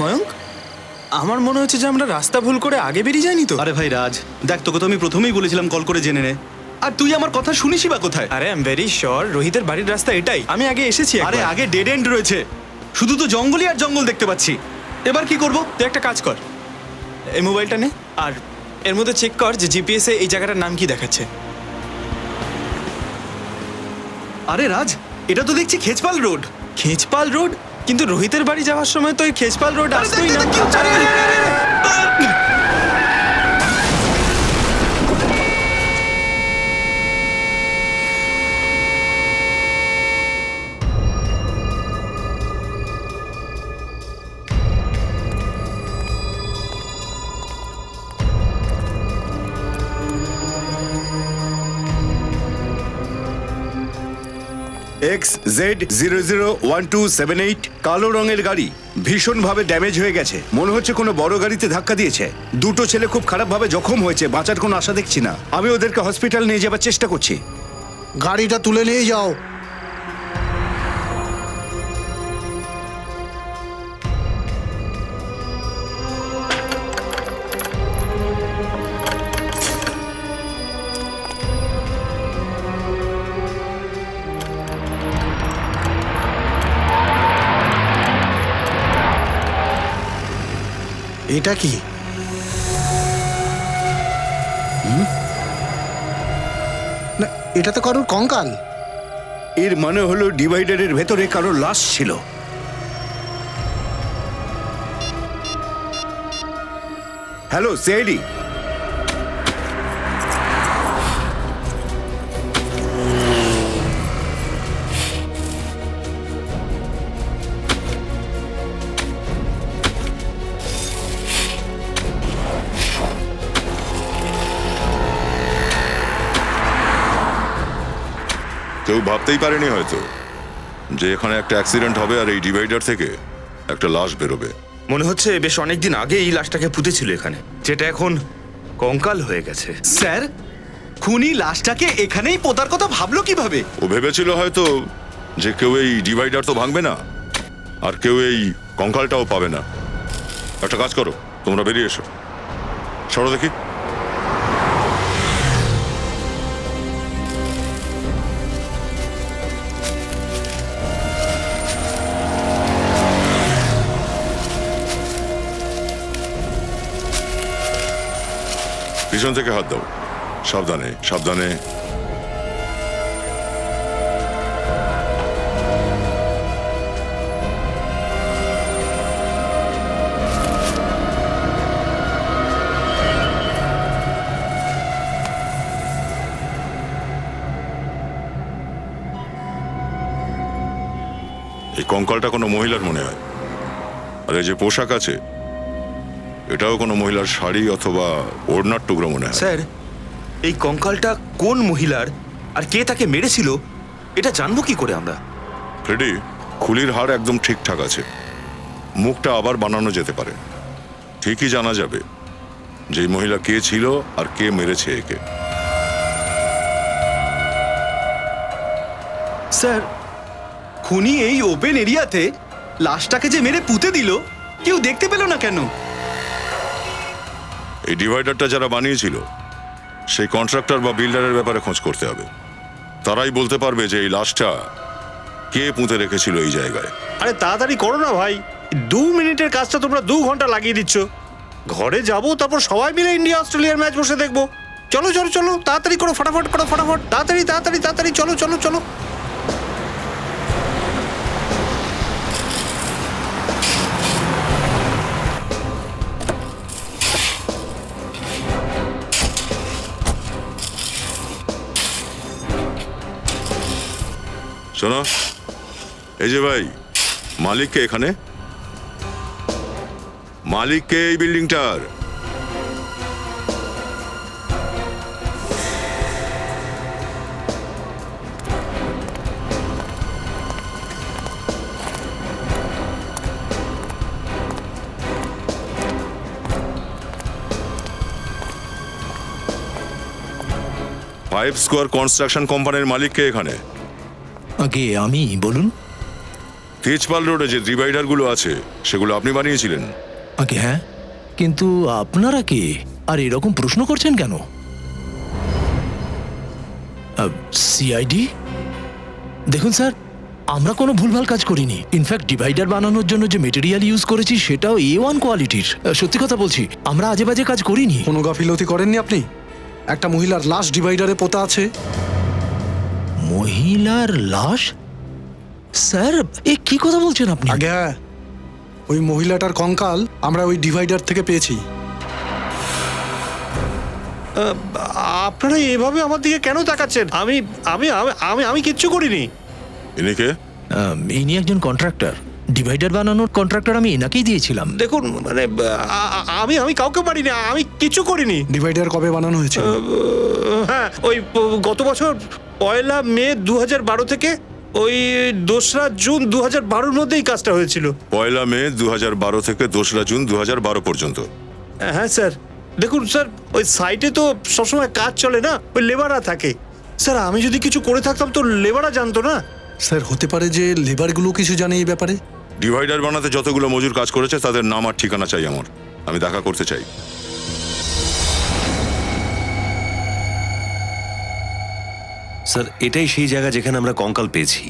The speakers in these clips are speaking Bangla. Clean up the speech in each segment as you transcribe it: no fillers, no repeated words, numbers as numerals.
ময়ঙ্ক, আমার মনে হচ্ছে যে আমরা রাস্তা ভুল করে আগে বেরিয়ে যাইনি তো। আরে ভাই রাজ, দেখ তোকে তো আমি প্রথমেই বলেছিলাম কল করে জেনে নে, আর তুই আমার কথা শুনিসই বা কোথায়? আরে আই এম ভেরি শিওর রোহিতের বাড়ির রাস্তা এটাই, আমি আগে এসেছি আরে একবার। আগে ডেড এন্ড রয়েছে, শুধু তো জঙ্গলই আর জঙ্গল দেখতে পাচ্ছি। এবার কি করব? তুই একটা কাজ কর, এই মোবাইলটা নে আর এর মধ্যে চেক কর যে জিপিএস এ এই জায়গাটার নাম কি দেখাচ্ছে। আরে রাজ, এটা তো দেখছি খেচপাল রোড। খেজপাল রোড? কিন্তু রোহিতের বাড়ি যাওয়ার সময় তো এই খেজপাল রোড আসতোই না। XZ001278 কালো রঙের গাড়ি, ভীষণভাবে ড্যামেজ হয়ে গেছে। মনে হচ্ছে কোনো বড় গাড়িতে ধাক্কা দিয়েছে। দুটো ছেলে খুব খারাপভাবে জখম হয়েছে, বাঁচার কোনো আশা দেখছি না। আমি ওদেরকে হসপিটাল নিয়ে যাবার চেষ্টা করছি। গাড়িটা তুলে নিয়ে যাও। এটা কি? না, এটা তো কারোর কঙ্কাল। এর মানে হলো ডিভাইডারের ভেতরে কারো লাশ ছিল। হ্যালো সিআইডি, কেউ ভাবতেই পারেনি হয়তো যে এখানে একটা অ্যাক্সিডেন্ট হবে আর এই ডিভাইডার থেকে একটা লাশ বেরোবে। মনে হচ্ছে বেশ অনেকদিন আগে এই লাশটাকে পুঁতেছিল এখানে, যেটা এখন কঙ্কাল হয়ে গেছে। স্যার, খুনি লাশটাকে এখানেই পোতার কথা ভাবলো কিভাবে? ও ভেবেছিল হয়তো যে কেউ এই ডিভাইডার তো ভাঙবে না আর কেউ এই কঙ্কালটাও পাবে না। একটা কাজ করো, তোমরা বেরিয়ে এসো, সরো দেখি। পিছন থেকে হাত দাও, সাবধানে সাবধানে। এই কঙ্কালটা কোনো মহিলার মনে হয়, আর এই যে পোশাক আছে এটাও কোনো মহিলার শাড়ি অথবা ওড়নার টুকরো মনে হয়। স্যার, এই কঙ্কালটা কোন মহিলার আর কে তাকে মেরেছিল এটা জানবো কি করে আমরা? ফ্রেডি, খুলির হাড় একদম ঠিকঠাক আছে, মুখটা আবার বানানো যেতে পারে, ঠিকই জানা যাবে যে এই মহিলা কে ছিল আর কে মেরেছে একে। স্যার, খুনি এই ওপেন এরিয়াতে লাশটাকে যে মেরে পুঁতে দিল, কেউ দেখতে পেল না কেন? এই ডিভাইডারটা যারা বানিয়েছিল সেই কন্ট্রাক্টর বা বিল্ডারের ব্যাপারে খোঁজ করতে হবে। তারাই বলতে পারবে যে এই লাশটা কে পুঁতে রেখেছিল এই জায়গায়। আরে তাড়াতাড়ি করো না ভাই, 2 মিনিটের কাজটা তোমরা 2 ঘন্টা লাগিয়ে দিচ্ছ। ঘরে যাবো, তারপর সবাই মিলে ইন্ডিয়া অস্ট্রেলিয়ার ম্যাচ বসে দেখবো। চলো চলো চলো, তাড়াতাড়ি করো, ফটাফট করো, ফটাফট, তাড়াতাড়ি তাড়াতাড়ি তাড়াতাড়ি, চলো চলো চলো। শোনো, এই যে ভাই, মালিককে এখানে, মালিককে এই বিল্ডিংটার। ফাইভ স্কোয়ার কনস্ট্রাকশন কোম্পানির মালিককে এখানে। আগে আমি, বলুন। তেজপাল রোডে যে ডিভাইডারগুলো আছে সেগুলো আপনি বানিয়েছিলেন? আগে হ্যাঁ, কিন্তু আপনারা কে আর এরকম প্রশ্ন করছেন কেন? সিআইডি? দেখুন স্যার, আমরা কোনো ভুলভাল কাজ করিনি। ইনফ্যাক্ট ডিভাইডার বানানোর জন্য যে মেটেরিয়াল ইউজ করেছি সেটাও A1 কোয়ালিটির। সত্যি কথা বলছি, আমরা আজে বাজে কাজ করিনি। কোনো গাফিলতি করেননি আপনি? একটা মহিলার লাশ ডিভাইডারে পোতা আছে। মহিলার লাশ? স্যার এ কি কথা বলছেন আপনি? আগে হ্যাঁ, ওই মহিলাটার কঙ্কাল আমরা ওই ডিভাইডার থেকে পেয়েছি। আপনারা এভাবে আমার দিকে কেন তাকাচ্ছেন? আমি আমি আমি আমি কিচ্ছু করিনি। ইনি কে? ইনি একজন কন্ট্রাক্টর। ডিভাইডার বানানোর কন্ট্রাক্টর আমি এনাকেই দিয়েছিলাম। দেখুন মানে আমি আমি কাউকে পারিনি, আমি কিছু করিনি। ডিভাইডার কবে বানানো হয়েছে? হ্যাঁ, ওই গত বছর 1 মে 2012 থেকে ওই 2রা জুন 2012-র মধ্যেই কাজটা হয়েছিল। 1 মে 2012 থেকে 2রা জুন 2012 পর্যন্ত। হ্যাঁ স্যার, দেখুন স্যার, ওই সাইটে তো সবসময় কাজ চলে না, ওই লেবাররা থাকে। স্যার আমি যদি কিছু করে থাকতাম তো লেবাররা জানতো না। স্যার হতে পারে যে লেবারগুলো কিছু জানে এই ব্যাপারে। ডিভাইডার বানাতে যতগুলো মজুর কাজ করেছে তাদের নাম আর ঠিকানা চাই আমার। আমি দেখা করতে চাই। স্যার এটাই সেই জায়গা যেখানে আমরা কঙ্কাল পেয়েছি।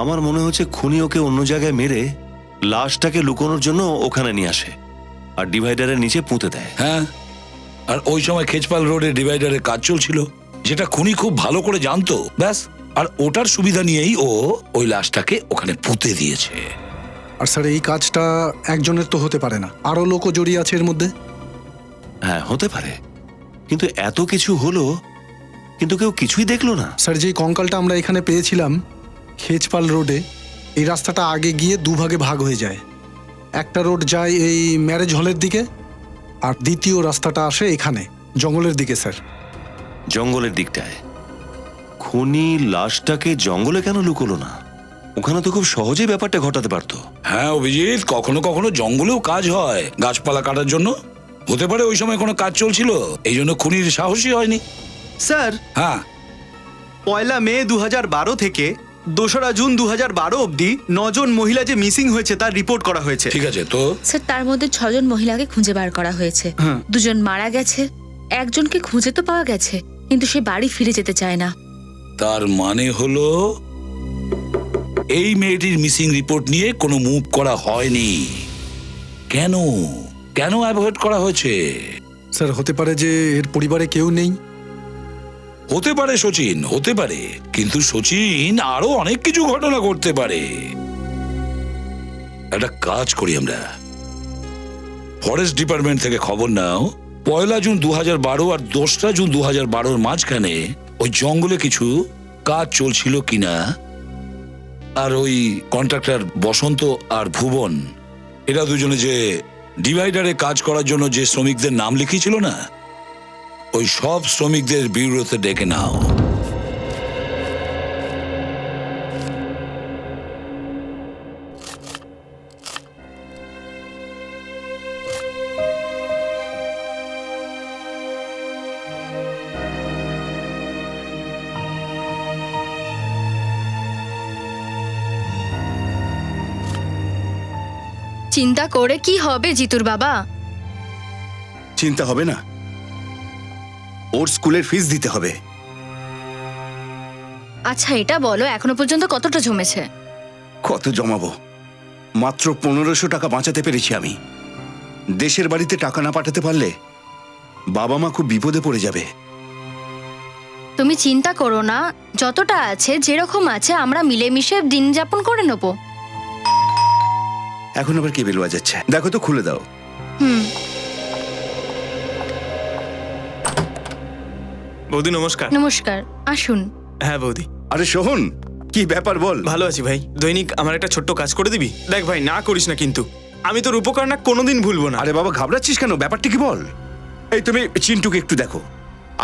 আমার মনে হচ্ছে খুনি ওকে অন্য জায়গায় মেরে লাশটাকে লুকোনোর জন্য ওখানে নিয়ে আসে আর ডিভাইডারের নিচে পুঁতে দেয়। হ্যাঁ, আর ওই সময় খেজপাল রোডে ডিভাইডারের কাজ চলছিল, যেটা খুনি খুব ভালো করে জানতো। ব্যাস, আর ওটার সুবিধা নিয়েই ও ওই লাশটাকে ওখানে পুঁতে দিয়েছে। আর স্যার এই কাজটা একজনের তো হতে পারে না, আরো লোকও জড়িয়ে আছে এর মধ্যে। হ্যাঁ হতে পারে, কিন্তু এত কিছু হলো কিন্তু কেউ কিছুই দেখলো না। স্যার যেই কঙ্কালটা আমরা এখানে পেয়েছিলাম খেজপাল রোডে, এই রাস্তাটা আগে গিয়ে দুভাগে ভাগ হয়ে যায়। একটা রোড যায় এই ম্যারেজ হলের দিকে, আর দ্বিতীয় রাস্তাটা আসে এখানে জঙ্গলের দিকে। স্যার জঙ্গলের দিকটায় খুনি লাশটাকে জঙ্গলে কেন লুকোলো না? ওখানে তো খুব সহজেই ব্যাপারটা ঘটাতে পারতো। হ্যাঁ অভিজিৎ, কখনো কখনো জঙ্গলেও কাজ হয় গাছপালা কাটার জন্য। হতে পারে ওই সময় কোনো কাজ চলছিল, এই জন্য খুনির সাহসী হয়নি। স্যার হ্যাঁ, 1 মে 2012 থেকে 2রা জুন 2012 অবধি 9 জন মহিলা যে মিসিং হয়েছে তার রিপোর্ট করা হয়েছে। ঠিক আছে তো। স্যার তার মধ্যে 6 জন মহিলাকে খুঁজে বার করা হয়েছে। 2 জন মারা গেছে, একজনকে খুঁজে তো পাওয়া গেছে কিন্তু সে বাড়ি ফিরে যেতে চায় না। তার মানে হলো এই মেয়েটির মিসিং রিপোর্ট নিয়ে কোনো মুভ করা হয়নি। কেন কেন অ্যাভয়েড করা হয়েছে? স্যার হতে পারে যে এর পরিবারে কেউ নেই। হতে পারে সচিন, হতে পারে, কিন্তু সচিন আরো অনেক কিছু ঘটনা করতে পারে। একটা কাজ করি আমরা, ফরেস্ট ডিপার্টমেন্ট থেকে খবর নাও 1 জুন 2012 আর 2রা জুন 2012-র মাঝখানে ওই জঙ্গলে কিছু কাজ চলছিল কিনা। আর ওই কন্ট্রাক্টর বসন্ত আর ভুবন, এরা দুজনে যে ডিভাইডারে কাজ করার জন্য যে শ্রমিকদের নাম লিখিয়েছিল না, ওই সব শ্রমিকদের বিউরোতে ডেকে নাও। চিন্তা করে কি হবে জিতুর বাবা? চিন্তা হবে না, ওর স্কুলের ফিস দিতে হবে। আচ্ছা এটা বলো এখনো পর্যন্ত কতটা জমেছে? কত জমাবো? মাত্র 1500 টাকা বাঁচাতে পেরেছি আমি। দেশের বাড়িতে টাকা না পাঠাতে পারলে বাবা মা খুব বিপদে পড়ে যাবে। তুমি চিন্তা করো না, যতটা আছে যেরকম আছে আমরা মিলেমিশে দিন যাপন করে নেব। এখন আবার কি বেলুয়া যাচ্ছে? দেখো তো, খুলে দাও। বৌদি নমস্কার। নমস্কার, আসুন। হ্যাঁ বৌদি। আরে সোহন, কি ব্যাপার বল? ভালো আছি ভাই। দৈনিক আমার একটা ছোট্ট কাজ করে দিবি? দেখ ভাই, না করিস না কিন্তু, আমি তোর উপকার না কোনোদিন ভুলবো না। আরে বাবা, ঘাবড়াচ্ছিস কেন? ব্যাপারটা কি বল? এই তুমি চিন্টুকে একটু দেখো,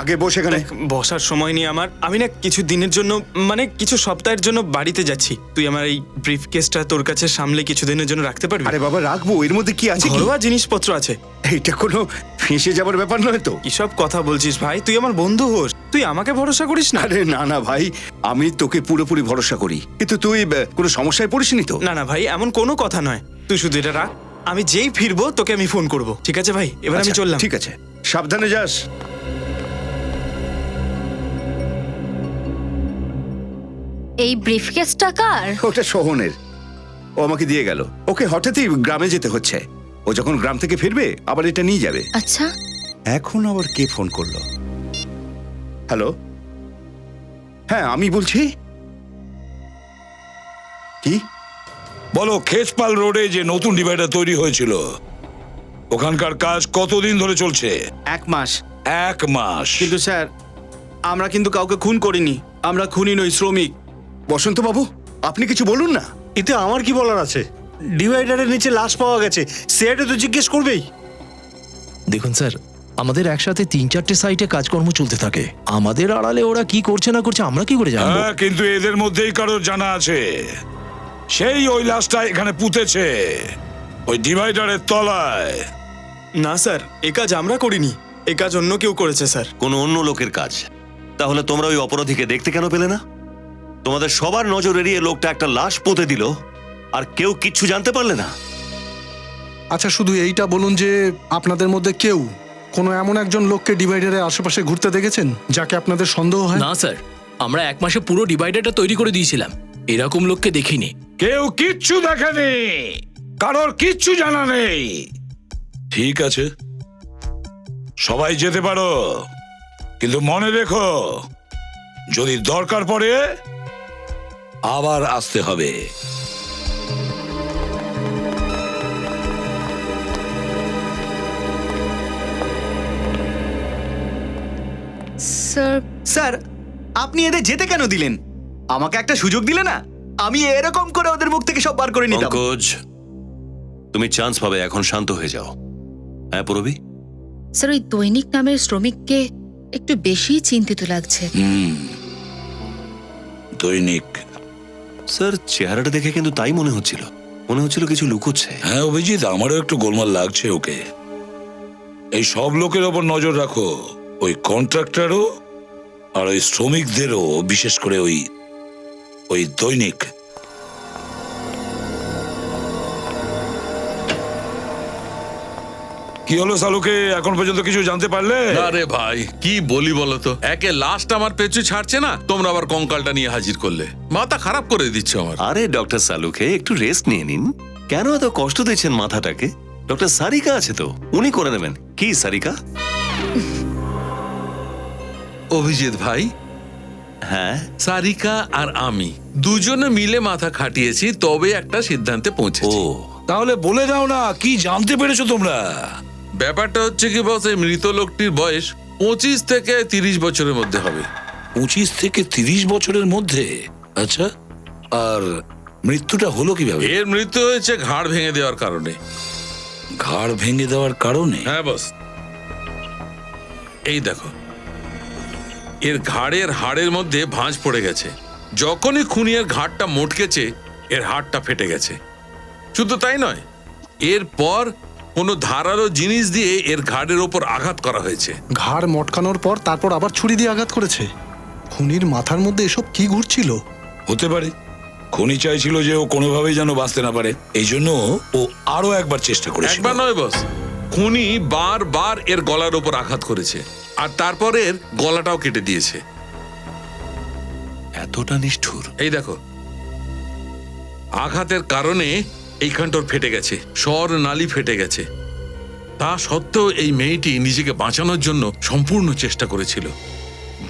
আগে বসে এখানে। দেখ, বসার সময় নেই আমার। আমি না কিছু দিনের জন্য, মানে কিছু সপ্তাহের জন্য বাড়িতে যাচ্ছি। তুই আমার এই ব্রিফ কেসটা তোর কাছে সামলে কিছু দিনের জন্য রাখতে পারবি? আরে বাবা রাখবো, এর মধ্যে কি আছে? ঘরোয়া জিনিসপত্র আছে। এইটা কোনো ফেঁসে যাবার ব্যাপার নয় তো। কিসব কথা বলছিস ভাই? তুই আমার বন্ধু হোস, তুই আমাকে ভরসা করিস না? আরে না না ভাই, আমি তোকে পুরোপুরি ভরসা করি, কিন্তু তুই কোনো সমস্যায় পড়িসনি তো? না না ভাই, এমন কোনো কথা নয়। তুই শুধু এটা রাখ, আমি যেই ফিরবো তোকে আমি ফোন করব। ঠিক আছে ভাই, এবার আমি আচ্ছা, চললাম। ঠিক আছে, সাবধানে যাস। এই ব্রিফকেসটা কার? ওটা সোহনের, ও আমাকে দিয়ে গেল। ওকে হঠাৎই গ্রামে যেতে হচ্ছে, ও যখন গ্রাম থেকে ফিরবে আবার এটা নিয়ে যাবে। আচ্ছা, এখন আবার কে ফোন করলো? হ্যালো, হ্যাঁ আমি বলছি। কি? বলো, খেচপাল রোডে যে নতুন ডিভাইডার তৈরি হয়েছিল ওখানকার কাজ কতদিন ধরে চলছে? 1 মাস। 1 মাস? কিন্তু স্যার, আমরা কিন্তু কাউকে খুন করিনি, আমরা খুনি নই, শ্রমিক। বসন্ত বাবু, আপনি কিছু বলুন না। এতে আমার কি বলার আছে? ডিভাইডারের নিচে লাশ পাওয়া গেছে, সিআইডি তো জিজ্ঞেস করবেই। দেখুন স্যার, আমাদের একসাথে 3-4টে সাইটে কাজকর্ম চলতে থাকে। আমাদের আড়ালে ওরা কি করছে না করছে আমরা কি করে জানবো? হ্যাঁ, কিন্তু এদের মধ্যেই কারোর জানা আছে, সেই ওই লাশটা এখানে পুঁতেছে ওই ডিভাইডারের তলায়। না স্যার, এ কাজ আমরা করিনি, এ কাজ অন্য কেউ করেছে স্যার। কোনো অন্য লোকের কাজ? তাহলে তোমরা ওই অপরাধীকে দেখতে কেন পেলে না? তোমাদের সবার নজর এড়িয়ে লোকটা একটা লাশ পুঁতে দিল, আর কেউ কিচ্ছু জানতে পারলে না। আচ্ছা, শুধু এইটা বলুন যে আপনাদের মধ্যে কেউ কোনো এমন একজন লোককে ডিভাইডারের আশেপাশে ঘুরতে দেখেছেন যাকে আপনাদের সন্দেহ হয়? না স্যার, আমরা 1 মাসে পুরো ডিভাইডারটা তৈরি করে দিয়েছিলাম, এরকম লোককে দেখিনি। কেউ কিচ্ছু দেখেনি, কারোর কিচ্ছু জানা নেই। ঠিক আছে, সবাই যেতে পারো, কিন্তু মনে রেখো যদি দরকার পড়ে আবার আসতে হবে। স্যার, স্যার, আপনি এদের যেতে কেন দিলেন? আমাকে একটা সুযোগ দিলে না, আমি এরকম করে ওদের মুখ থেকে সব বার করে নিতাম। পঙ্কজ, তুমি চান্স পাবে, এখন শান্ত হয়ে যাও। হ্যাঁ পূরবী? স্যার, ওই দৈনিক নামের শ্রমিককে একটু বেশিই চিন্তিত লাগছে। দৈনিক? স্যার, চেহারাটা দেখে কিন্তু তাই মনে হচ্ছিল কিছু লুকোচ্ছে। হ্যাঁ অভিজিৎ, আমারও একটু গোলমাল লাগছে ওকে। এই সব লোকের ওপর নজর রাখো, ওই কন্ট্রাক্টরও আর ওই শ্রমিকদেরও, বিশেষ করে ওই দৈনিক। কি হলো সালুকে, এখন পর্যন্ত কিছু জানতে পারলে? আরে ভাই কি বলি বলো তো, একে লাস্ট আমার পেছু ছাড়ছে না, তোমরা আবার কঙ্কালটা নিয়ে হাজির করলে, মাথা খারাপ করে দিচ্ছ আমার। আরে ডক্টর সালুকে একটু রেস্ট নিয়ে নিন, কেন এত কষ্ট দিচ্ছেন মাথাটাকে? ডক্টর সারিকা আছে তো, উনি করে নেবেন। কি সারিকা? অভিজিৎ ভাই, হ্যাঁ, সারিকা আর আমি দুজনে মিলে মাথা খাটিয়েছি, তবে একটা সিদ্ধান্তে ও পৌঁছেছি। তাহলে বলে দাও না, কি জানতে পেরেছো তোমরা? ব্যাপারটা হচ্ছে কি বস, এই মৃত লোকটির বয়স 25 থেকে 30 বছরের মধ্যে হবে। 25 থেকে 30 বছরের মধ্যে? আচ্ছা, আর মৃত্যুটা হলো কিভাবে? এর মৃত্যু হয়েছে ঘাড় ভেঙে দেওয়ার কারণে। ঘাড় ভেঙে দেওয়ার কারণে? হ্যাঁ বস, এই দেখো, এর ঘাড়ের হাড়ের মধ্যে ভাঁজ পড়ে গেছে। যখনই খুনির ঘাড়টা মটকেছে, এর হাড়টা ফেটে গেছে। শুধু তাই নয়, এরপর কোনো ধারালো জিনিস দিয়ে এর ঘাড়ের ওপর আঘাত করা হয়েছে। ঘাড় মটকানোর পর তারপর আবার ছুরি দিয়ে আঘাত করেছে? খুনির মাথার মধ্যে এসব কি ঘুরছিল? হতে পারে খুনি চাইছিল যে ও কোনোভাবেই যেন বাঁচতে না পারে, এই জন্য ও আরো একবার চেষ্টা করেছিল। একবার নয় বস, খুনি বারবার এর গলার ওপর আঘাত করেছে, আর তারপর এর গলাটাও কেটে দিয়েছে। এতটা নিষ্ঠুর? এই দেখো, আঘাতের কারণে এইখানটার ফেটে গেছে, স্বর নালী ফেটে গেছে। তা সত্ত্বেও এই মেয়েটি নিজেকে বাঁচানোর জন্য সম্পূর্ণ চেষ্টা করেছিল।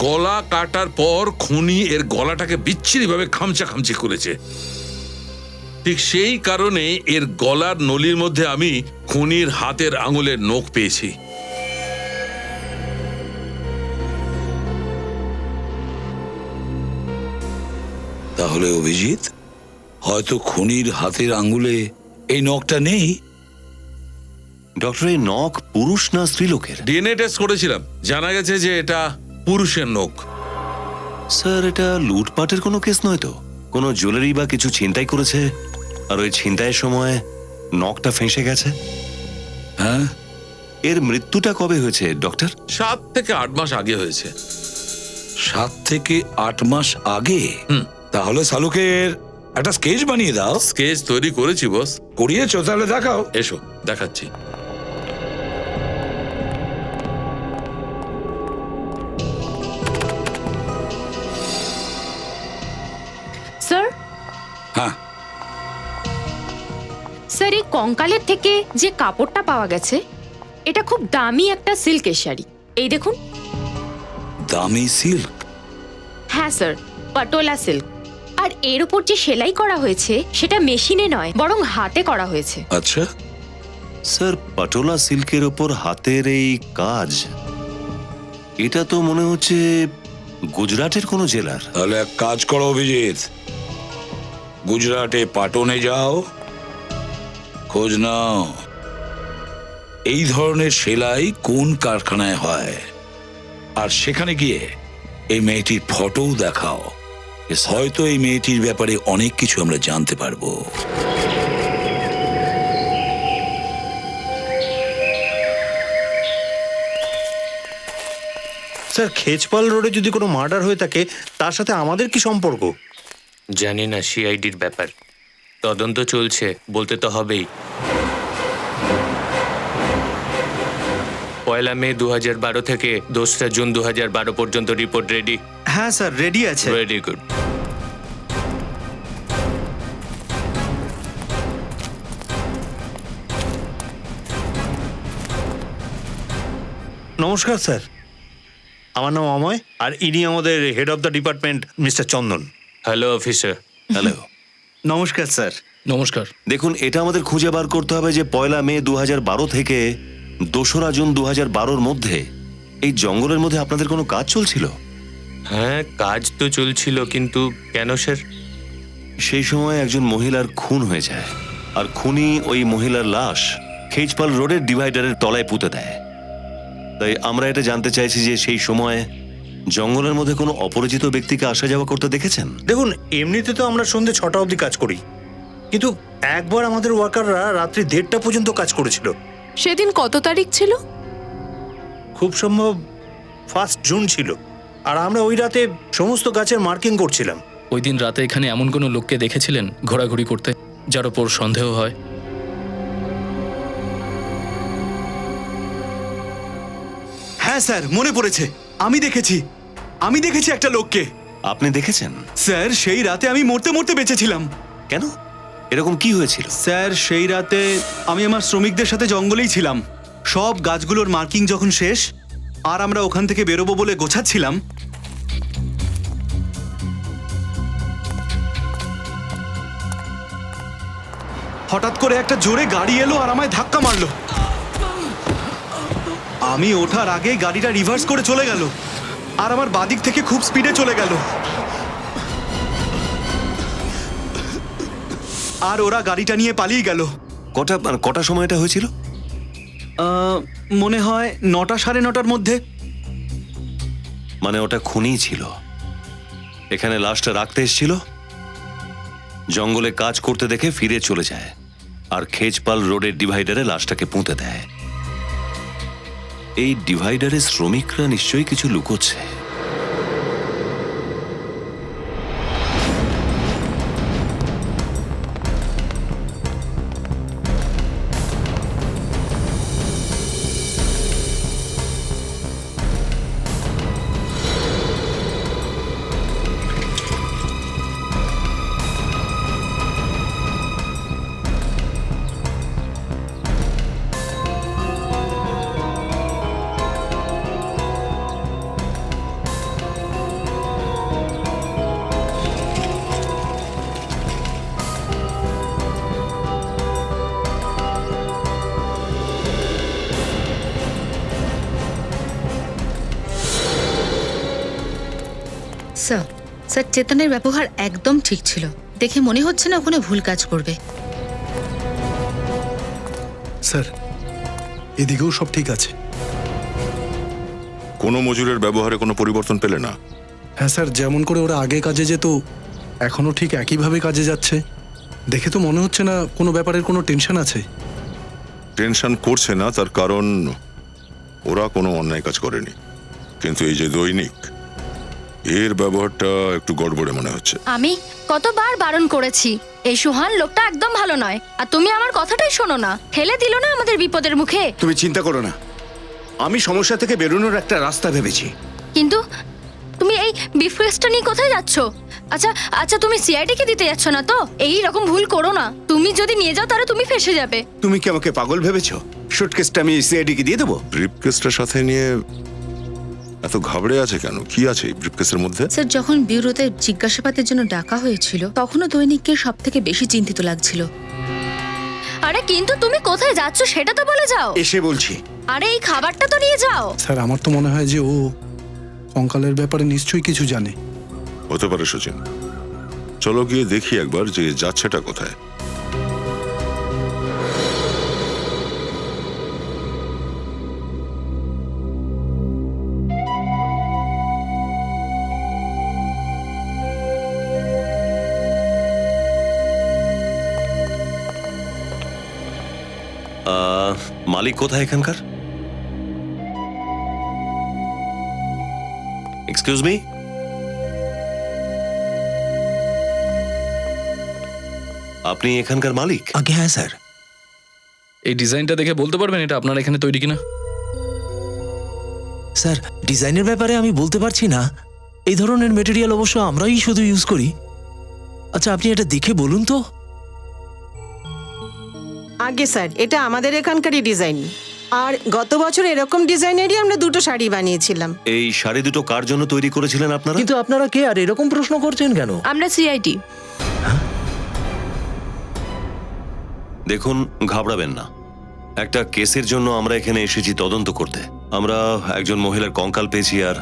গলা কাটার পর খুনি এর গলাটাকে বিচ্ছিরিভাবে খামচি করেছে। ঠিক সেই কারণে এর গলার নলির মধ্যে আমি খুনির হাতের আঙুলের নখ পেয়েছি। তাহলে অভিজিৎ, হয়তো খুনির হাতের আঙ্গুলে এই নখটা নেই। ডক্টর, এই নখ পুরুষ না স্ত্রীলোকের? ডিএনএ টেস্ট করেছিলাম, জানা গেছে যে এটা পুরুষের নখ। স্যার, এটা লুটপাটের কোনো কেস নয় তো? কোনো জুয়েলারি বা কিছু ছিনতাই করেছে, আর ওই ছিনতাইয়ের সময় নখটা ফেঁসে গেছে? হ্যাঁ। এর মৃত্যুটা কবে হয়েছে ডক্টর? 7 থেকে 8 মাস আগে হয়েছে। 7 থেকে 8 মাস আগে? তাহলে শালুকের একটা স্কেচ বানিয়ে দাও। স্কেচ তৈরি করেছি বস। করিয়েছো? তাহলে দেখাও। এসো দেখাচ্ছি। স্যার, হ্যাঁ, স্যার এই কঙ্কালের থেকে যে কাপড়টা পাওয়া গেছে এটা খুব দামি একটা সিল্কের শাড়ি। এই দেখুন। দামি সিল্ক? হ্যাঁ স্যার, পাটোলা সিল্ক। আর এর উপর যে সেলাই করা হয়েছে সেটা মেশিনে নয় বরং হাতে করা হয়েছে। আচ্ছা, স্যার পাটোলা সিল্কের ওপর হাতের এই কাজ, এটা তো মনে হচ্ছে গুজরাটের কোনো জেলার। তাহলে এক কাজ করো অভিজিৎ, গুজরাটে পাটনে যাও, খোঁজ নাও এই ধরনের সেলাই কোন কারখানায় হয়, আর সেখানে গিয়ে এই মেয়েটির ফটোও দেখাও। হয়তো এই মেয়েটির ব্যাপারে অনেক কিছু আমরা জানতে পারবো। স্যার, খেজপাল রোডে যদি কোনো মার্ডার হয়ে থাকে তার সাথে আমাদের কি সম্পর্ক? জানি না, সিআইডির ব্যাপার, তদন্ত চলছে, বলতে তো হবেই। 1 মে 2012 থেকে 2 জুন 2012 পর্যন্ত রিপোর্ট রেডি? হ্যাঁ স্যার, রেডি আছে। Very good. নমস্কার স্যার, আমার নাম অময়, আর ইনি আমাদের head of the department mister Chandan. Hello officer. Hello. নমস্কার স্যার। নমস্কার। দেখুন, এটা আমাদের খুঁজে বার করতে হবে যে 1 মে 2012 থেকে 2 জুন 2012-র মধ্যে এই জঙ্গলের মধ্যে আপনাদের কোনো কাজ চলছিল? হ্যাঁ, কাজ তো চলছিল, কিন্তু কেন স্যার? সেই সময় একজন মহিলার খুন হয়ে যায়, আর খুনি ওই মহিলার লাশ খেজপাল রোডের ডিভাইডারের তলায় পুঁতে দেয়। তাই আমরা এটা জানতে চাইছি যে সেই সময় জঙ্গলের মধ্যে কোনো অপরিচিত ব্যক্তিকে আসা যাওয়া করতে দেখেছেন? দেখুন, এমনিতে তো আমরা সন্ধ্যে 6টা অবধি কাজ করি, কিন্তু একবার আমাদের ওয়ার্কাররা রাত্রি 1:30 পর্যন্ত কাজ করেছিল। সেদিন কত তারিখ ছিল? খুব সম্ভব 1 জুন ছিল, আর আমরা ওই রাতে সমস্ত গাছের মার্কিং করছিলাম। ওই দিন রাতে এখানে এমন কোনো লোককে দেখেছিলেন ঘোরাঘুরি করতে যার ওপর সন্দেহ হয়? হ্যাঁ স্যার, মনে পড়েছে, আমি দেখেছি একটা লোককে। আপনি দেখেছেন? স্যার, সেই রাতে আমি মরতে মরতে বেঁচেছিলাম। কেন? এরকম কি হয়েছিল? স্যার, সেই রাতে আমি আমার শ্রমিকদের সাথে জঙ্গলেই ছিলাম। সব গাছগুলোর মার্কিং যখন শেষ আর আমরা ওখান থেকে বেরোবো বলে গোছাচ্ছিলাম, হঠাৎ করে একটা জোরে গাড়ি এলো আর আমায় ধাক্কা মারলো। আমি ওঠার আগে গাড়িটা রিভার্স করে চলে গেল আর আমার বাদিক থেকে খুব স্পিডে চলে গেল, আর ওরা গাড়িটা নিয়ে পালিয়ে গেল। কটা সময় এটা হয়েছিল? মনে হয় 9টা, 9:30টার মধ্যে। মানে ওটা খুনি ছিল, এখানে লাশটা রাখতে এসেছিল, জঙ্গলে কাজ করতে দেখে ফিরে চলে যায়, আর খেজপাল রোডের ডিভাইডারে লাশটাকে পুঁতে দেয়। এই ডিভাইডারে শ্রমিকরা নিশ্চয়ই কিছু লুকোচ্ছে। স্যার, স্যার চেতনের ব্যবহার একদম ঠিক ছিল, দেখে মনে হচ্ছে না ওখানে ভুল কাজ করবে। স্যার, এদিকেও সব ঠিক আছে। কোনো মজুরের ব্যবহারে কোনো পরিবর্তন পেলে না? হ্যাঁ স্যার, যেমন করে ওরা আগে কাজে যেত এখনো ঠিক একইভাবে কাজে যাচ্ছে। দেখে তো মনে হচ্ছে না কোনো ব্যাপারের কোনো টেনশন আছে। টেনশন করছে না তার কারণ ওরা কোনো অন্যায় কাজ করেনি, কিন্তু এই যে দৈনিক এর ব্যবহারটা একটু গড়বড়ে মনে হচ্ছে। আমি কতবার বারণ করেছি, এই সুহান লোকটা একদম ভালো নয়, আর তুমি আমার কথাটাই শোনো না, ঠেলে দিল না আমাদের বিপদের মুখে। তুমি চিন্তা করো না, আমি সমস্যা থেকে বেরোনোর একটা রাস্তা ভেবেছি। কিন্তু তুমি এই বিফরেস্টটা নিয়ে কোথায় যাচ্ছ? আচ্ছা আচ্ছা, তুমি সিআইডি কে দিতে যাচ্ছ না তো? এই রকম ভুল করো না, তুমি যদি নিয়ে যাও তাহলে তুমি ফেসে যাবে। তুমি কি আমাকে পাগল ভেবেছো? শুটকেসটা আমি সিআইডি কে দিয়ে দেবো? ব্রিফকেসটার সাথে নিয়ে এত ঘাবড়ে আছে কেন? কি আছে এই ব্রিফকেসের মধ্যে? স্যার, যখন ব্যুরোতে জিজ্ঞাসাবাদের জন্য ডাকা হয়েছিল তখনও দৈনিককে সব থেকে বেশি চিন্তিত লাগছিল। আরে কিন্তু তুমি কোথায় যাচ্ছ সেটা তো বলে যাও। এসে বলছি। আরে এই খাবারটা তো নিয়ে যাও। স্যার, আমার তো মনে হয় যে ও কঙ্কালের ব্যাপারে নিশ্চয়ই কিছু জানে। হতে পারে সচিন, চলো গিয়ে দেখি একবার যে যাচ্ছেটা কোথায়। মালিক কোথায় এখানকার? এক্সকিউজ মি, আপনি এখানকার মালিক? আগে হ্যাঁ স্যার। এই ডিজাইনটা দেখে বলতে পারবেন এটা আপনার এখানে তৈরি কিনা? স্যার, ডিজাইনের ব্যাপারে আমি বলতে পারছি না, এই ধরনের মেটেরিয়াল অবশ্য আমরাই শুধু ইউজ করি। আচ্ছা আপনি এটা দেখে বলুন তো। আগে স্যার, এটা আমাদের এখানকারই ডিজাইন, আর গত বছর এরকম ডিজাইনেরই আমরা দুটো শাড়ি বানিয়েছিলাম। এই শাড়ি দুটো কার জন্য তৈরি করেছিলেন আপনারা? কিন্তু আপনারা কে আর এরকম প্রশ্ন করছেন কেন? আমরা সিআইডি। দেখুন, ঘাবড়াবেন না, একটা কেসের জন্য আমরা এখানে এসেছি তদন্ত করতে। আমরা একজন মহিলার কঙ্কাল পেয়েছি, আর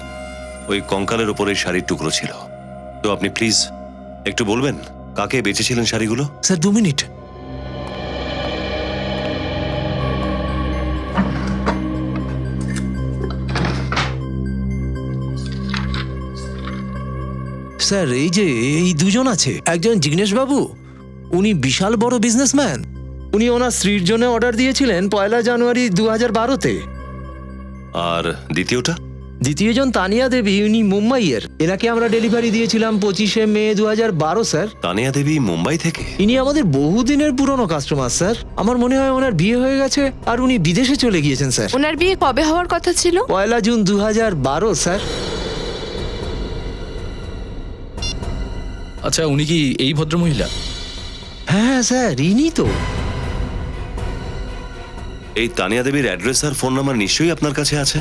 ওই কঙ্কালের উপরে শাড়ির টুকরো ছিল। তো আপনি প্লিজ একটু বলবেন কাকে বেচেছিলেন শাড়িগুলো? Sir 2 minute. স্যার এই যে এই দুজন আছে, একজন জিগ্নেশ বাবু, উনি বিশাল বড় বিজনেসম্যান। উনি ওনার স্ত্রীর জন্য অর্ডার দিয়েছিলেন 1 জানুয়ারি 2012-তে। আর দ্বিতীয়টা? দ্বিতীয়জন তানিয়া দেবী, উনি মুম্বাইয়ের। এনাকে আমরা ডেলিভারি দিয়েছিলাম 25 মে 2012 স্যার। তানিয়া দেবী মুম্বাই থেকে? ইনি আমাদের বহুদিনের পুরনো কাস্টমার স্যার। আমার মনে হয় ওনার বিয়ে হয়ে গেছে আর উনি বিদেশে চলে গিয়েছেন স্যার। ওনার বিয়ে কবে হওয়ার কথা ছিল? 1 জুন 2012 স্যার। আচ্ছা উনি কি এই ভদ্রমহিলা? হ্যাঁ স্যার, ইনি তো। এই তানিয়া দেবীর অ্যাড্রেস আর ফোন নাম্বার নিশ্চয়ই আপনার কাছে আছে।